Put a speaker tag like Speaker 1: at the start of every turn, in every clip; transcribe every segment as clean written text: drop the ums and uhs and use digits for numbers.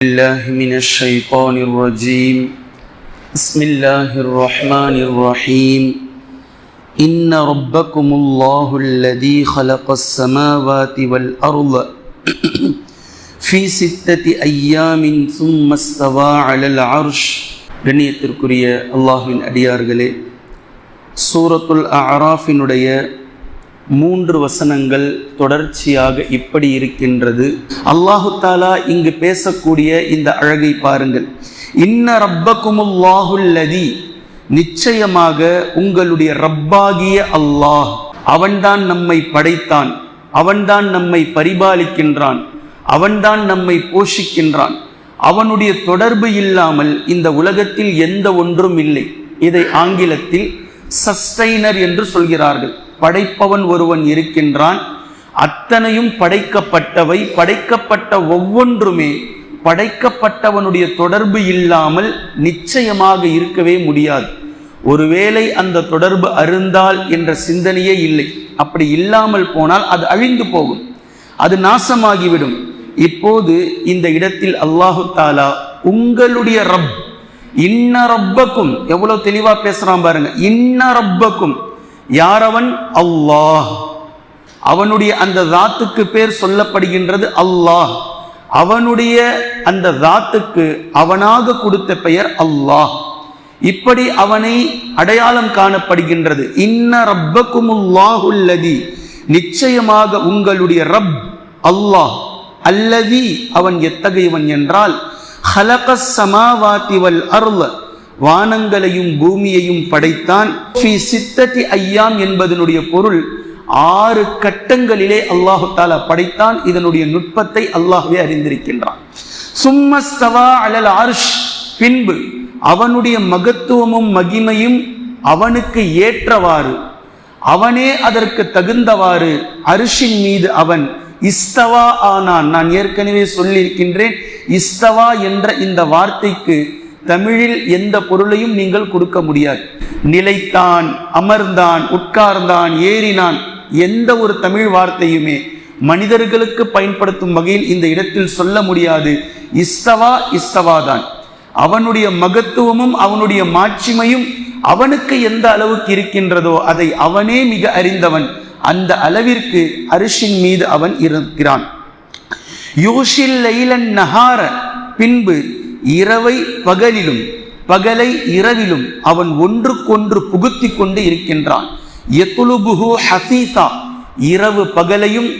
Speaker 1: الله من الشيطان الرجيم بسم الله الرحمن الرحيم إن ربكم الله الذي خلق السماوات والأرض في 6 أيام ثم استوى على العرش கண்ணியத்திற்குரிய அல்லாஹ்வின் அடியார்களே, சூரத்துல் அஅராஃபினுடைய 3 வசனங்கள் தொடர்ச்சியாக இப்படி இருக்கின்றது. அல்லாஹு தாலா இங்கு பேசக்கூடிய இந்த அழகை பாருங்கள். இன்ன ரப்பக்குமுல்லாஹுல்லதி, நிச்சயமாக உங்களுடைய ரப்பாகிய அல்லாஹ், அவன்தான் நம்மை படைத்தான், அவன்தான் நம்மை பரிபாலிக்கின்றான், அவன்தான் நம்மை போஷிக்கின்றான். அவனுடைய தொடர்பு இல்லாமல் இந்த உலகத்தில் எந்த ஒன்றும் இல்லை. இதை ஆங்கிலத்தில் சஸ்டைனர் என்று சொல்கிறார்கள். படைப்பவன் ஒருவன் இருக்கின்றான், அத்தனையும் படைக்கப்பட்டவை, படைக்கப்பட்ட ஒவ்வொன்றுமே படைக்கப்பட்டவனுடைய தொடர்பு இல்லாமல் நிச்சயமாக இருக்கவே முடியாது. ஒருவேளை அந்த தொடர்பு அருந்தால் என்ற சிந்தனையே இல்லை. அப்படி இல்லாமல் போனால் அது அழிந்து போகும், அது நாசமாகிவிடும். இப்போது இந்த இடத்தில் அல்லாஹு தாலா உங்களுடைய ரப், இன்ன ரப்பக்கும், எவ்வளவு தெளிவா பேசுறான் பாருங்க. இன்ன ரப்பக்கும், யாரவன்? அல்லாஹ். அவனுடைய அந்த தாத்துக்கு பேர் சொல்லப்படுகின்றது அல்லாஹ். அவனுடைய அந்த தாத்துக்கு அவனாக கொடுத்த பெயர் அல்லாஹ். இப்படி அவனை அடையாளம் காணப்படுகின்றது. இன்ன ரப்பக்குமுல்லாஹுல்லதி, நிச்சயமாக உங்களுடைய ரப் அல்லாஹ். அல்லதி, அவன் எத்தகையவன் என்றால், ஹலகஸ் ஸமாவாதி வல் அர்த, வானங்களையும் பூமியையும் படைத்தான். ஃபீ 6 அய்யாம் என்பதனுடைய பொருள் 6 கட்டங்களிலே அல்லாஹு தாலா படைத்தான். இதனுடைய நுட்பத்தை அல்லாஹ்வே அறிந்திருக்கின்றான். சும்மஸ்தவா அலல் அர்ஷ், பின்பு அவனுடைய மகத்துவமும் மகிமையும் அவனுக்கு ஏற்றவாறு, அவனே அதற்கு தகுந்தவாறு அர்ஷின் மீது அவன் இஸ்தவா ஆனான். நான் ஏற்கனவே சொல்லியிருக்கின்றேன், இஸ்தவா என்ற இந்த வார்த்தைக்கு தமிழில் எந்த பொருளையும் நீங்கள் கொடுக்க முடியாது. நிலைத்தான், அமர்ந்தான், உட்கார்ந்தான், ஏறினான், எந்த ஒரு தமிழ் வார்த்தையுமே மனிதர்களுக்கு பயன்படுத்தும் வகையில் இந்த இடத்தில் சொல்ல முடியாது. இஸ்தவா இஸ்தவாதான். அவனுடைய மகத்துவமும் அவனுடைய மாட்சிமையும் அவனுக்கு எந்த அளவுக்கு இருக்கின்றதோ அதை அவனே மிக அறிந்தவன். அந்த அளவிற்கு அரிஷின் மீது அவன் இருக்கிறான். யூஷில் லைலன் நஹார, பின்பு இரவை பகலிலும் பகலை இரவிலும் அவன் ஒன்றுக்கொன்று புகுத்தி கொண்டு இருக்கின்றான். யத்லுபுஹு ஹஸீஸா, இரவு பகலையும்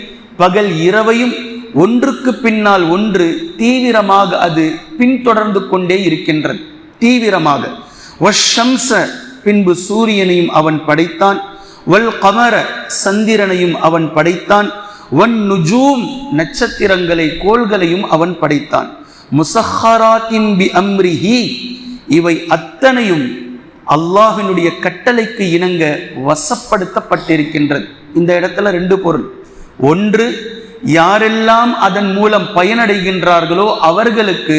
Speaker 1: பகல் இரவையும் ஒன்றுக்கு பின்னால் ஒன்று தீவிரமாக அது பின்தொடர்ந்து கொண்டே இருக்கின்றது, தீவிரமாக. வஷ்ஷம்ஸ, பின்பு சூரியனையும் அவன் படைத்தான். வல் கமர, சந்திரனையும் அவன் படைத்தான். வன் நுஜூம், நட்சத்திரங்களை கோள்களையும் அவன் படைத்தான். முஸஹராத்தின் பி அம்ரிஹி, இவை அத்தனையும் அல்லாஹ்வினுடைய கட்டளைக்கு இணங்க வசப்படுத்தப்பட்டிருக்கின்றது. இந்த இடத்துல 2 பொருள். ஒன்று, யாரெல்லாம் அதன் மூலம் பயனடைகின்றார்களோ அவர்களுக்கு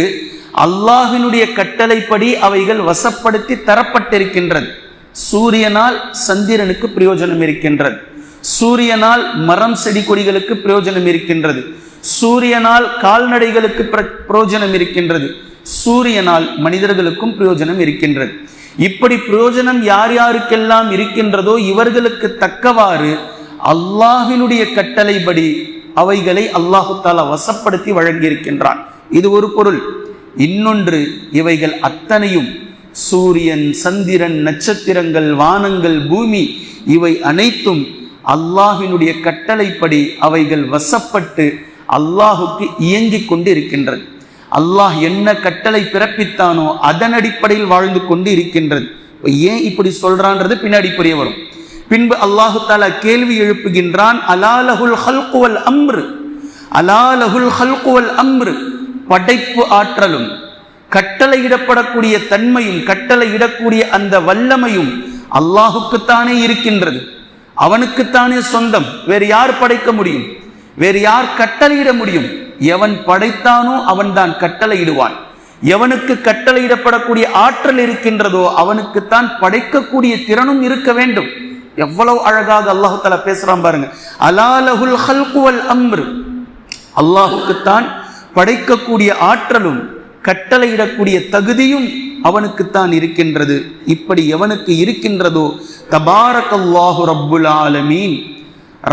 Speaker 1: அல்லாஹ்வினுடைய கட்டளைப்படி அவைகள் வசப்படுத்தி தரப்பட்டிருக்கின்றது. சூரியனால் சந்திரனுக்கு பிரயோஜனம் இருக்கின்றது, சூரியனால் மரம் செடி கொடிகளுக்கு பிரயோஜனம் இருக்கின்றது, சூரியனால் கால்நடைகளுக்கு பிரயோஜனம் இருக்கின்றது, சூரியனால் மனிதர்களுக்கும் பிரயோஜனம் இருக்கின்றது. இப்படி பிரயோஜனம் யார் யாருக்கெல்லாம் இருக்கின்றதோ இவர்களுக்கு தக்கவாறு அல்லாஹ்வினுடைய கட்டளைப்படி அவைகளை அல்லாஹு தாலா வசப்படுத்தி வழங்கியிருக்கின்றான். இது ஒரு பொருள். இன்னொன்று, இவைகள் அத்தனையும் சூரியன், சந்திரன், நட்சத்திரங்கள், வானங்கள், பூமி, இவை அனைத்தும் அல்லாஹ்வினுடைய கட்டளைப்படி அவைகள் வசப்பட்டு அல்லாஹுக்கு இயங்கிக் கொண்டு இருக்கின்றது. அல்லாஹ் என்ன கட்டளை பிறப்பித்தானோ அதன் அடிப்படையில் வாழ்ந்து கொண்டு இருக்கின்றது. ஏன் இப்படி சொல்றான்றது பின்னாடி புரிய வரும். பின்பு அல்லாஹு தாலா கேள்வி எழுப்புகின்றான். அலாலஹுல் ஹல்கு வல் அம்ரு, அலாலஹுல் ஹல்கு வல் அம்ரு, படைப்பு ஆற்றலும் கட்டளையிடப்படக்கூடிய தன்மையும் கட்டளையிடக்கூடிய அந்த வல்லமையும் அல்லாஹுக்குத்தானே இருக்கின்றது, அவனுக்குத்தானே சொந்தம். வேறு யார் படைக்க முடியும்? வேறு யார் கட்டளையிட முடியும்? எவன் படைத்தானோ அவன் தான் கட்டளையிடுவான். எவனுக்கு கட்டளையிடப்படக்கூடிய ஆற்றல் இருக்கின்றதோ அவனுக்குத்தான் படைக்கக்கூடிய திறனும் இருக்க வேண்டும். எவ்வளவு அழகாக அல்லாஹு தஆலா பேசுறான் பாருங்க. அலாலஹுல் ஹல்கு வல் அம்ரு, அல்லாஹுக்குத்தான் படைக்கக்கூடிய ஆற்றலும் கட்டளையிடக்கூடிய தகுதியும் அவனுக்குத்தான் இருக்கின்றது. இப்படி எவனுக்கு இருக்கின்றதோ தபாரக்கல்லாஹு ரப்புல் ஆலமீன்,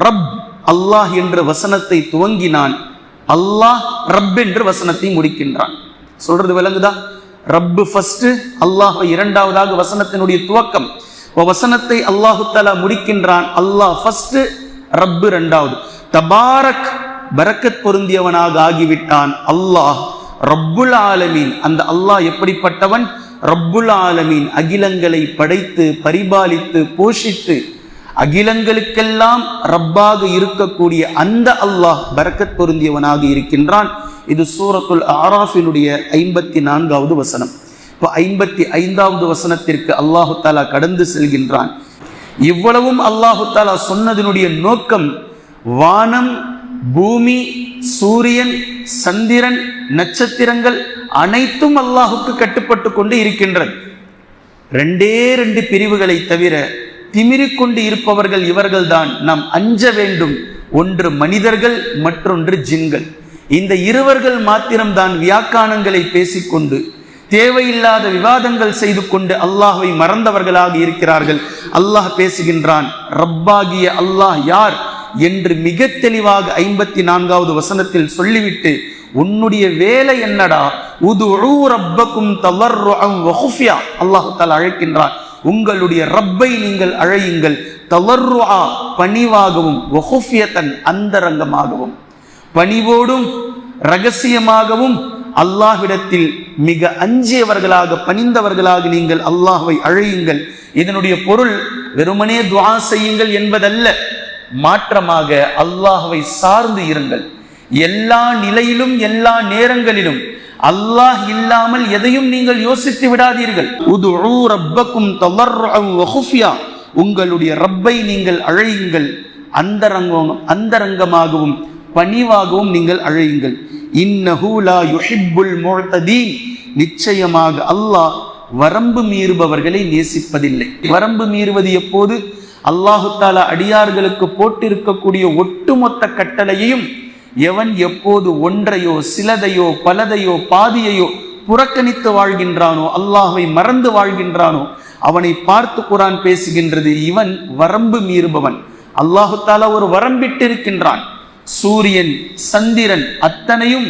Speaker 1: ரப் அல்லாஹ் என்ற வசனத்தை துவங்கினான், அல்லாஹ் ரப் என்ற வசனத்தை முடிக்கின்றான். சொல்றது விளங்குதா? ரப்பு ஃபர்ஸ்ட், அல்லாஹ் இரண்டாவதாக வசனத்தினுடைய துவக்கம். வசனத்தை அல்லாஹு தஆலா முடிக்கின்றான், அல்லாஹ் ஃபர்ஸ்ட், ரப்பு இரண்டாவது. தபாரக் பரக்கத் பொருந்தியவனாக ஆகிவிட்டான் அல்லாஹ் ரப்புல் ஆலமீன். அந்த அல்லாஹ் எப்படிப்பட்டவன்? ரப்புல் ஆலமீன், அகிலங்களை படைத்து பரிபாலித்து போஷித்து அகிலங்களுக்கெல்லாம் ரப்பாக இருக்கக்கூடிய அந்த அல்லாஹ் பரக்கத் பொருந்தியவனாக இருக்கின்றான். இது சூரத்துல் ஆராஃபினுடைய 54வது வசனம். இப்போ 55வது வசனத்திற்கு அல்லாஹு தாலா கடந்து செல்கின்றான். இவ்வளவும் அல்லாஹு தாலா சொன்னதனுடைய நோக்கம், வானம், பூமி, சூரியன், சந்திரன், நட்சத்திரங்கள் அனைத்தும் அல்லாஹுக்கு கட்டுப்பட்டு கொண்டு இருக்கின்றது. 2 பிரிவுகளை தவிர திமிரிக்கொண்டு இருப்பவர்கள் இவர்கள்தான் நாம் அஞ்ச வேண்டும். ஒன்று மனிதர்கள், மற்றொன்று ஜின்கள். இந்த இருவர்கள் மாத்திரம்தான் வியாக்கானங்களை பேசிக்கொண்டு தேவையில்லாத விவாதங்கள் செய்து கொண்டு அல்லாஹ்வை மறந்தவர்களாக இருக்கிறார்கள். அல்லாஹ் பேசுகின்றான், ரப்பாகிய அல்லாஹ் யார் என்று மிக தெளிவாக 54வது வசனத்தில் சொல்லிவிட்டு, உன்னுடைய வேலை என்னடா? உதுஉ ரப்பக்கும் தவர்ருஅன் வ குஃபியா. அல்லாஹ் தஆலா அழைக்கின்றான், உங்களுடைய ரப்பை நீங்கள் அழையுங்கள், தவர்ருஆ பணிவாகவும், வ குஃபியத்தன் அந்தரங்கமாகவும், பணிவோடும் ரகசியமாகவும் அல்லாஹ்விடத்தில் மிக அஞ்சியவர்களாக பணிந்தவர்களாக நீங்கள் அல்லாஹ்வை அழையுங்கள். இதனுடைய பொருள் வெறுமனே துஆ செய்யுங்கள் என்பதல்ல, மாற்றமாக அல்லாஹ்வை சார்ந்து இருங்கள். எல்லா நிலையிலும் எல்லா நேரங்களிலும் அல்லாஹ் இல்லாமல் எதையும் நீங்கள் யோசித்து விடாதீர்கள். உதுஉ ரப்பக்கும் தவர்ருஅன் வ குஃபியா, உங்களுடைய ரப்பை நீங்கள் அழையுங்கள், அந்தரங்கமாகவும் பணிவாகவும் நீங்கள் அழையுங்கள். இன்னஹு லா யுஹிப்புல் முஅ்ததீன், நிச்சயமாக அல்லாஹ் வரம்பு மீறுபவர்களை நேசிப்பதில்லை. வரம்பு மீறுவது எப்போது? அல்லாஹு தஆலா அடியார்களுக்கு போட்டிருக்கக்கூடிய ஒட்டுமொத்த கட்டளையையும் எவன் எப்போது ஒன்றையோ சிலதையோ பலதையோ பாதியையோ புறக்கணித்து வாழ்கின்றானோ, அல்லாஹ்வை மறந்து வாழ்கின்றானோ, அவனை பார்த்து குர்ஆன் பேசுகின்றது, இவன் வரம்பு மீறுபவன். அல்லாஹு தஆலா ஒரு வரம்பிட்டு இருக்கின்றான். சூரியன், சந்திரன் அத்தனையும்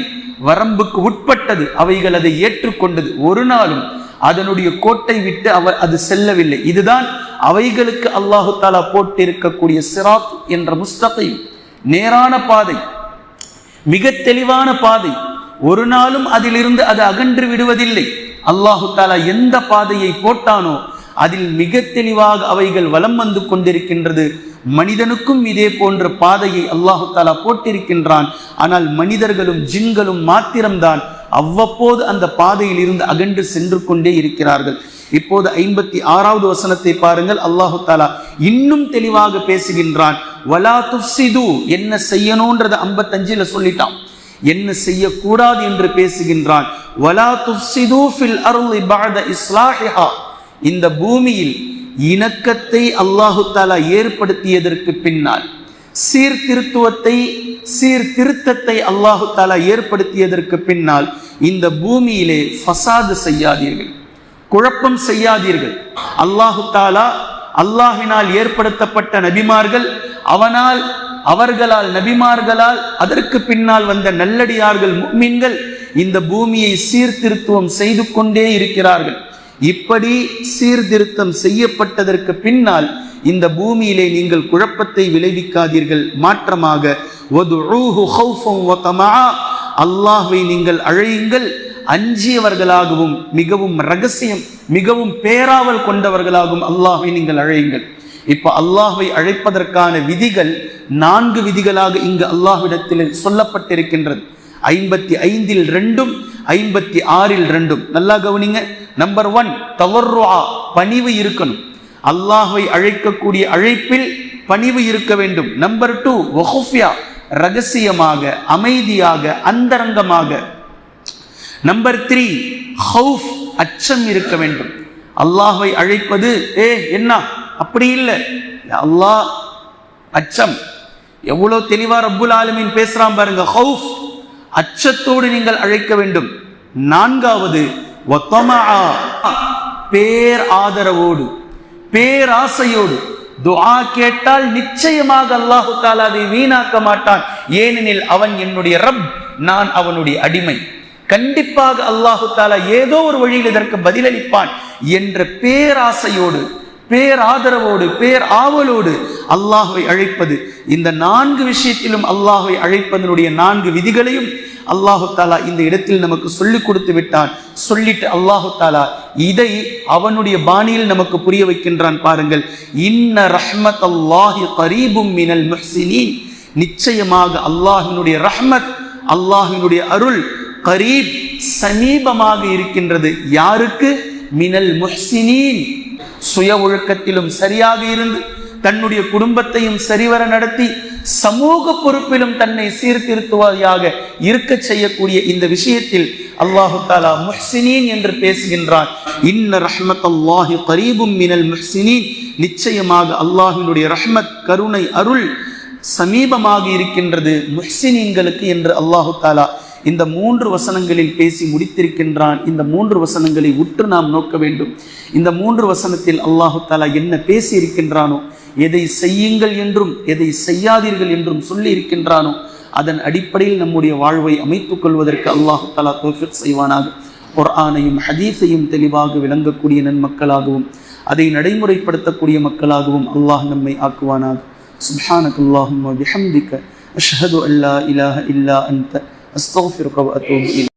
Speaker 1: வரம்புக்கு உட்பட்டது. அவைகள் அதை ஏற்றுக்கொண்டது. ஒரு நாளும் அதனுடைய கோட்டை விட்டு அது செல்லவில்லை. இதுதான் அவைகளுக்கு அல்லாஹு தஆலா போட்டிருக்கக்கூடிய சிராத் என்ற முஸ்தகீம், நேரான பாதை, மிக தெளிவான பாதை. ஒரு நாளும் அதிலிருந்து அது அகன்று விடுவதில்லை. அல்லாஹு தஆலா எந்த பாதையை போட்டானோ அதில் மிக தெளிவாக அவைகள் வலம் வந்து கொண்டிருக்கின்றது. மனிதனுக்கும் இதே போன்ற பாதையை அல்லாஹு தஆலா போட்டிருக்கின்றான். ஆனால் மனிதர்களும் ஜின்களும் மாத்திரம்தான் அவ்வப்போது அந்த பாதையில் இருந்து அகன்று சென்று கொண்டே இருக்கிறார்கள். இப்போது 56வது வசனத்தை பாருங்கள். அல்லாஹு தஆலா இன்னும் தெளிவாக பேசுகின்றான். வலா துஃப்ஸிது, என்ன செய்யணும்ன்றத 55ல சொல்லிட்டான், என்ன செய்யக்கூடாது என்று பேசுகின்றான். வலா துஃப்ஸிது ஃபில் அர்ளி பஅத இஸ்லாஹிஹா, இந்த பூமியில் இணக்கத்தை அல்லாஹு தஆலா ஏற்படுத்தியதற்கு பின்னால், சீர்திருத்தத்தை அல்லாஹு தஆலா ஏற்படுத்தியதற்கு பின்னால் இந்த பூமியிலே ஃபசாது செய்யாதீர்கள், குழப்பம் செய்யாதீர்கள். அல்லாஹு தஆலா அல்லாஹினால் ஏற்படுத்தப்பட்ட நபிமார்கள், அவர்களால் நபிமார்களால் அதற்கு பின்னால் வந்த நல்லடியார்கள் முஃமின்கள் இந்த பூமியை சீர்திருத்தம் செய்து கொண்டே இருக்கிறார்கள். இப்படி சீர்திருத்தம் செய்யப்பட்டதற்கு பின்னால் இந்த பூமியிலே நீங்கள் குழப்பத்தை விளைவிக்காதீர்கள். மாற்றமாக வதுஊஹு ஹௌஃபன் வ தமஆ, அல்லாஹ்வை நீங்கள் அழையுங்கள், அஞ்சியவர்களாகவும் மிகவும் ரகசியம் மிகவும் பேராவல் கொண்டவர்களாகவும் அல்லாஹ்வை நீங்கள் அழையுங்கள். இப்ப அல்லாஹ்வை அழைப்பதற்கான விதிகள் 4 விதிகளாக இங்கு அல்லாஹ்விடத்தில் சொல்லப்பட்டிருக்கின்றது. 55இல் 2, 56இல் 2. நல்லா கவனிங்க. நம்பர் 1 தவர்ருஆ, பணிவு இருக்கணும். அல்லாஹ்வை அழைக்கக்கூடிய அழைப்பில் பணிவு இருக்க வேண்டும். நம்பர் 2 வகுஃபியா, ரகசியமாக அமைதியாக அந்தரங்கமாக. நம்பர் 3 ஹவுஃப், அச்சம் இருக்க வேண்டும். அல்லாஹ்வை அழைப்பது என்ன அப்படி இல்லை, அல்லாஹ் அச்சம். எவ்வளவு தெளிவா ரப்புல் ஆலமீன் பேசுறான் பாருங்க. ஹவுஃப், அச்சத்தோடு நீங்கள் அழைக்க வேண்டும். நான்காவது பேர் ஆதரவோடு, பேராசையோடு துஆ கேட்டால் நிச்சயமாக அல்லாஹு தஆலா அதை வீணாக்க மாட்டான். ஏனெனில் அவன் என்னுடைய ரப், நான் அவனுடைய அடிமை. கண்டிப்பாக அல்லாஹு தஆலா ஏதோ ஒரு வழியில் இதற்கு பதிலளிப்பான் என்ற பேராசையோடு, பேராதரவோடு, பேர் ஆவலோடு அல்லாஹ்வை அழைப்பது. இந்த 4 விஷயத்திலும் அல்லாஹ்வை அழைப்பதனுடைய 4 விதிகளையும் அல்லாஹு தஆலா இந்த இடத்தில் நமக்கு சொல்லிக் கொடுத்து விட்டான். சொல்லிட்டு அல்லாஹு தஆலா இதை அவனுடைய பாணியில் நமக்கு புரிய வைக்கின்றான். பாருங்கள், இன்ன ரஹ்மத்தல்லாஹி கரீபும் மினல் முஹ்சினீன், நிச்சயமாக அல்லாஹ்வினுடைய ரஹ்மத், அல்லாஹ்வினுடைய அருள் கரீப், சமீபமாக இருக்கின்றது. யாருக்கு? மினல் முஹ்சினீன், சுய ஒழுக்கத்திலும் சரியாக இருந்து தன்னுடைய குடும்பத்தையும் சரிவர நடத்தி சமூக பொறுப்பிலும் தன்னை சீர்திருத்துவதாக இருக்க செய்யக்கூடிய இந்த விஷயத்தில் அல்லாஹு தஆலா முஹ்சினீன் என்று பேசுகின்றான். இன்ன ரஹ்மத்தல்லாஹி கரீபும் மினல் முஹ்சினீன், நிச்சயமாக அல்லாஹ்வினுடைய ரஹ்மத், கருணை, அருள் சமீபமாக இருக்கின்றது முஹ்சினீன்களுக்கு என்று அல்லாஹு தஆலா இந்த 3 வசனங்களில் பேசி முடித்திருக்கின்றான். இந்த 3 வசனங்களை உற்று நாம் நோக்க வேண்டும். இந்த 3 வசனத்தில் அல்லாஹு தஆலா என்ன பேசி இருக்கின்றானோ, எதை செய்யுங்கள் என்றும் எதை செய்யாதீர்கள் என்றும் சொல்லி இருக்கின்றானோ, அதன் அடிப்படையில் நம்முடைய வாழ்வை அமைத்துக் கொள்வதற்கு அல்லாஹு தஆலா தௌஃபீக் செய்வானாக. குர்ஆனையும் ஹதீஸையும் தெளிவாக விளங்கக்கூடிய நன்மக்களாகவும் அதை நடைமுறைப்படுத்தக்கூடிய மக்களாகவும் அல்லாஹ் நம்மை ஆக்குவானாக. சுப்ஹானக்கல்லாஹும்ம வபிஹம்திக அஷ்ஹது அல்லா இலாஹ இல்லா அன்த அஸ்தக்ஃபிருக வ அத்தூபு இலைக்.